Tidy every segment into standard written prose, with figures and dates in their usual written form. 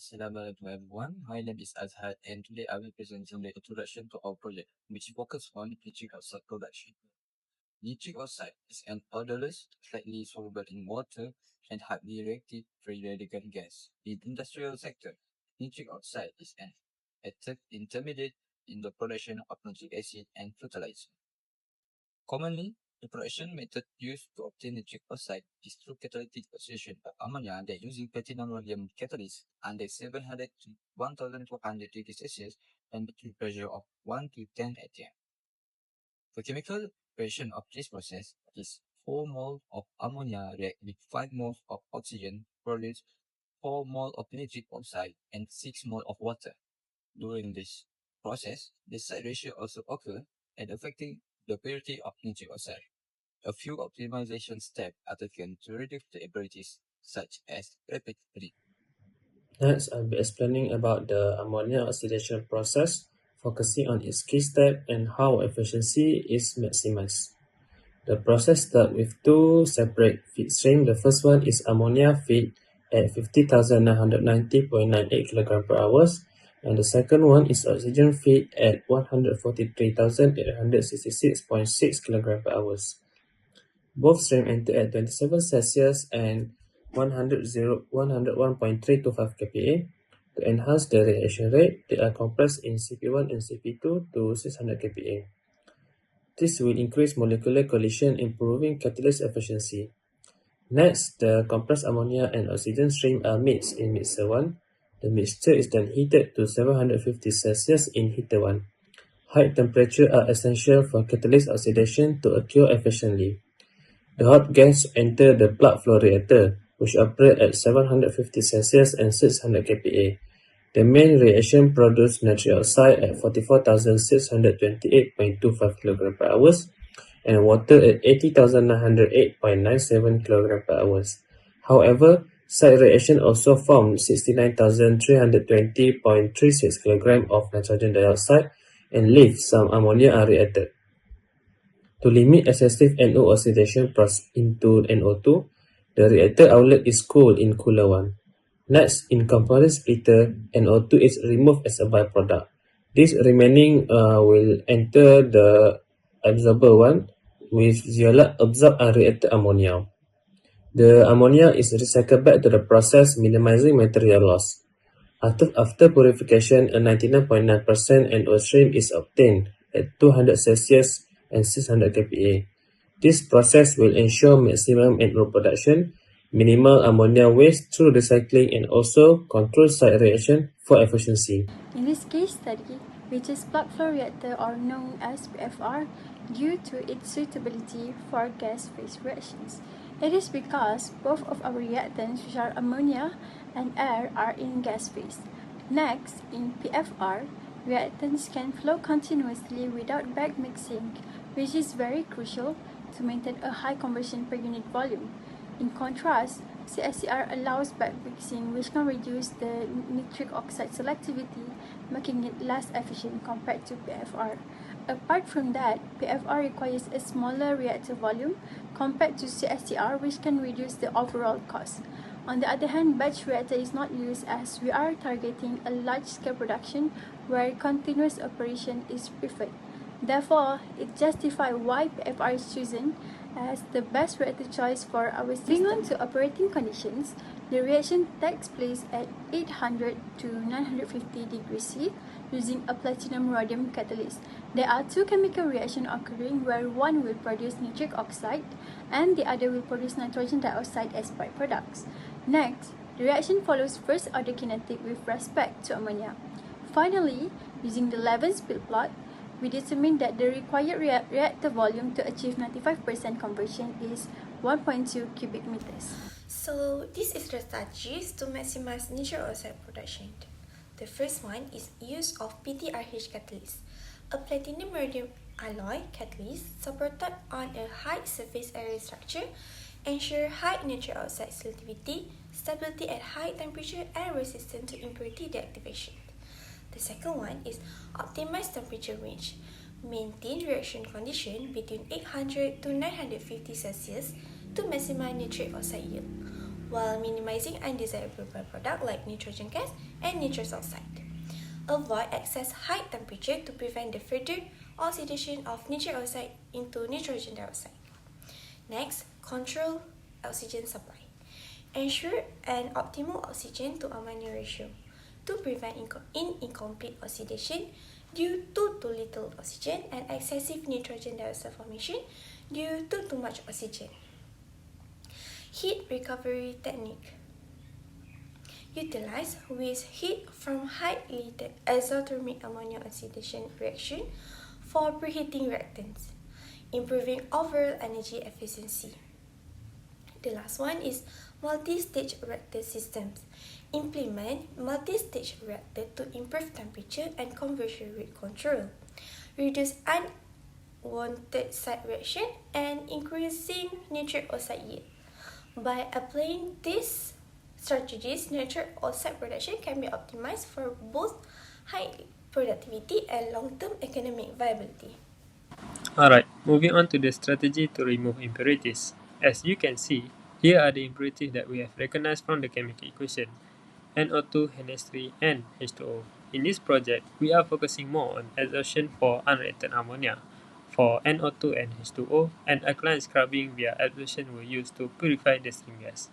Assalamualaikum everyone. My name is Azhad and today I will present the introduction to our project which focuses on nitric oxide production. Nitric oxide is an odorless, slightly soluble in water and highly reactive free radical gas. In the industrial sector, nitric oxide is an intermediate in the production of nitric acid and fertilizer. Commonly, the production method used to obtain nitric oxide is through catalytic oxidation of ammonia that using platinum rhodium catalyst under 700 to 1400 degrees Celsius and between pressure of 1 to 10 atm. The chemical reaction of this process is 4 mole of ammonia react with 5 moles of oxygen produce 4 mole of nitric oxide and 6 mole of water. During this process, the side ratio also occurs and affecting the purity of nitric oxide. A few optimization steps are taken to reduce the impurities, such as rapid read. Next, I'll be explaining about the ammonia oxidation process, focusing on its key step and how efficiency is maximized. The process starts with two separate feed streams. The first one is ammonia feed at 50,990.98 kg per hour, and the second one is oxygen feed at 143,866.6 kg per hour. Both streams enter at 27 Celsius and 101.325 kPa. To enhance the reaction rate, they are compressed in CP1 and CP2 to 600 kPa. This will increase molecular collision, improving catalyst efficiency. Next, the compressed ammonia and oxygen stream are mixed in mixer 1. The mixture is then heated to 750 Celsius in heater 1. High temperatures are essential for catalyst oxidation to occur efficiently. The hot gas enter the plug flow reactor, which operate at 750 Celsius and 600 kPa. The main reaction produces nitric oxide at 44,628.25 kg per hour and water at 80,908.97 kg per hour. However, side reaction also form 69,320.36 kg of nitrogen dioxide and leave some ammonia unreacted. To limit excessive NO oxidation into NO2, the reactor outlet is cooled in cooler 1. Next, in component splitter, NO2 is removed as a byproduct. This remaining will enter the absorber 1 with Zeolite absorb unreacted ammonia. The ammonia is recycled back to the process, minimizing material loss. After purification, a 99.9% NO stream is obtained at 200 Celsius and 600 kPa. This process will ensure maximum NO production, minimal ammonia waste through recycling, and also control side reaction for efficiency. In this case study, we choose plug flow reactor or known as PFR due to its suitability for gas phase reactions. It is because both of our reactants, which are ammonia and air, are in gas phase. Next, in PFR, reactants can flow continuously without back mixing, which is very crucial to maintain a high conversion per unit volume. In contrast, CSCR allows back mixing, which can reduce the nitric oxide selectivity, making it less efficient compared to PFR. Apart from that, PFR requires a smaller reactor volume compared to CSCR, which can reduce the overall cost. On the other hand, batch reactor is not used as we are targeting a large-scale production where continuous operation is preferred. Therefore, it justifies why PFR is chosen as the best reactor choice for our system. Moving on to operating conditions, the reaction takes place at 800 to 950 degrees C using a platinum rhodium catalyst. There are two chemical reactions occurring where one will produce nitric oxide and the other will produce nitrogen dioxide as byproducts. Next, the reaction follows first order kinetic with respect to ammonia. Finally, using the Levin spill plot, we determine that the required reactor volume to achieve 95% conversion is 1.2 cubic meters. So, this is the strategies to maximize nitric oxide production. The first one is use of PTRH catalyst, a platinum rhodium alloy catalyst supported on a high surface area structure, ensure high nitric oxide selectivity, stability at high temperature, and resistance to impurity deactivation. The second one is optimize temperature range. Maintain reaction condition between 800 to 950 Celsius to maximize nitric oxide yield. while minimizing undesirable byproducts like nitrogen gas and nitrous oxide. Avoid excess high temperature to prevent the further oxidation of nitric oxide into nitrogen dioxide. Next, control oxygen supply. Ensure an optimal oxygen to ammonia ratio to prevent incomplete oxidation due to too little oxygen and excessive nitrogen dioxide formation due to too much oxygen. Heat recovery technique. Utilize waste heat from highly exothermic ammonia oxidation reaction for preheating reactants, improving overall energy efficiency. The last one is multi-stage reactor systems. Implement multi-stage reactor to improve temperature and conversion rate control, reduce unwanted side reaction, and increasing nitric oxide yield. By applying these strategies, nitric oxide production can be optimized for both high productivity and long-term economic viability. Alright, moving on to the strategy to remove impurities. As you can see, here are the impurities that we have recognized from the chemical equation: NO2, NH3, and H2O. In this project, we are focusing more on adsorption for unreacted ammonia. For NO2 and H2O, an alkaline scrubbing via adsorption were used to purify the stream gas.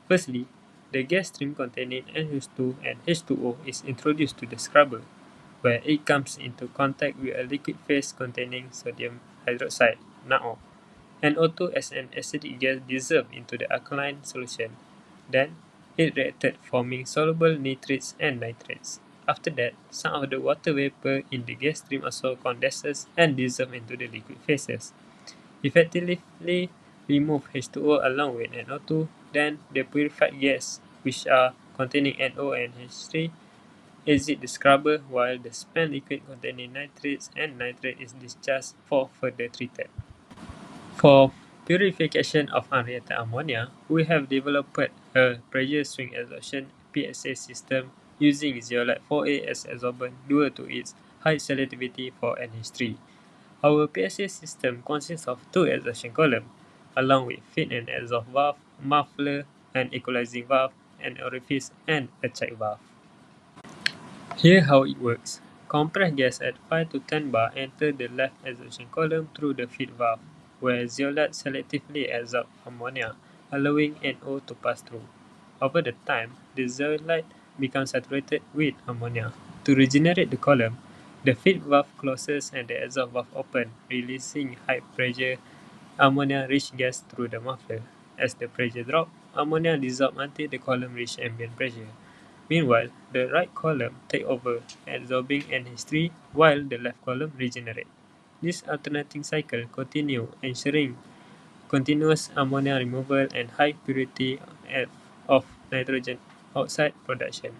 Firstly, the gas stream containing NH2 and H2O is introduced to the scrubber, where it comes into contact with a liquid phase containing sodium hydroxide, NaO. NO2 as an acidic gas dissolved into the alkaline solution. Then, it reacted forming soluble nitrates and nitrates. After that, some of the water vapor in the gas stream also condenses and dissolves into the liquid phases. Effectively remove H2O along with NO2, then the purified gas, which are containing NO and H3, exit the scrubber while the spent liquid containing nitrates and nitrate is discharged for further treated. For purification of unreacted ammonia, we have developed a pressure swing adsorption PSA system using zeolite 4A as adsorbent due to its high selectivity for NH3. Our PSA system consists of two adsorption columns, along with feed and exhaust valve, muffler, an equalizing valve, an orifice, and a check valve. Here how it works. Compressed gas at 5 to 10 bar enter the left adsorption column through the feed valve, where zeolite selectively adsorbs ammonia, allowing NO to pass through. Over the time, the zeolite becomes saturated with ammonia. To regenerate the column, the feed valve closes and the exhaust valve open, releasing high pressure ammonia-rich gas through the muffler. As the pressure drops, ammonia dissolves until the column reaches ambient pressure. Meanwhile, the right column takes over, absorbing NH3 while the left column regenerates. This alternating cycle continues, ensuring continuous ammonia removal and high purity of nitrogen oxide production.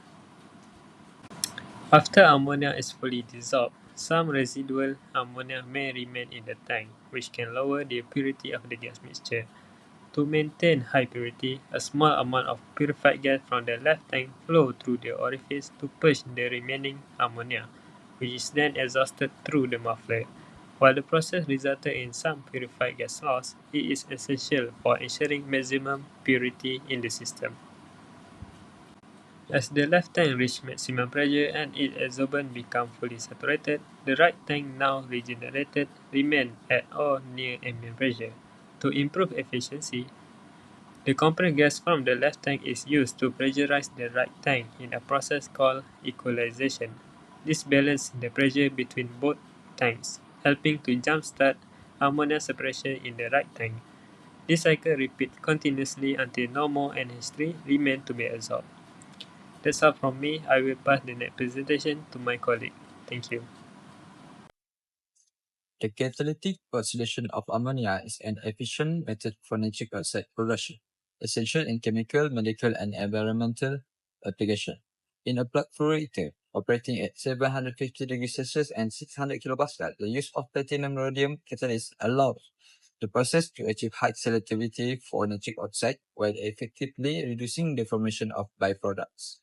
After ammonia is fully dissolved, some residual ammonia may remain in the tank, which can lower the purity of the gas mixture. To maintain high purity, a small amount of purified gas from the left tank flows through the orifice to purge the remaining ammonia, which is then exhausted through the muffler. While the process resulted in some purified gas loss, it is essential for ensuring maximum purity in the system. As the left tank reaches maximum pressure and its adsorbent becomes fully saturated, the right tank, now regenerated, remains at or near ambient pressure. To improve efficiency, the compressed gas from the left tank is used to pressurize the right tank in a process called equalization. This balances the pressure between both tanks, helping to jumpstart ammonia separation in the right tank. This cycle repeats continuously until no more NH3 remains to be absorbed. That's all from me. I will pass the next presentation to my colleague. Thank you. The catalytic oxidation of ammonia is an efficient method for nitric oxide production, essential in chemical, medical, and environmental application. In a plug fluoridator operating at 750 degrees Celsius and 600 kilopascal, the use of platinum rhodium catalyst allows the process to achieve high selectivity for nitric oxide while effectively reducing the formation of byproducts.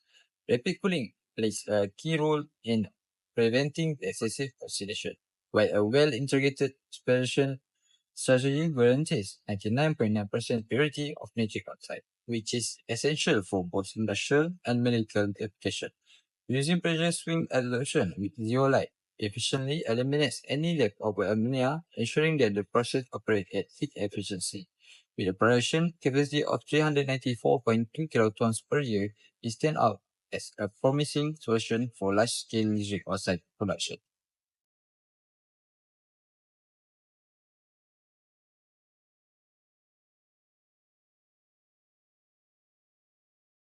Rapid cooling plays a key role in preventing excessive oxidation, while a well-integrated separation strategy guarantees 99.9% purity of nitric oxide. which is essential for both industrial and medical application. Using pressure swing adsorption with zero light efficiently eliminates any lack of ammonia, ensuring that the process operates at peak efficiency. With a production capacity of 394.2 kilotons per year, it stands out as a promising solution for large-scale nitric oxide production.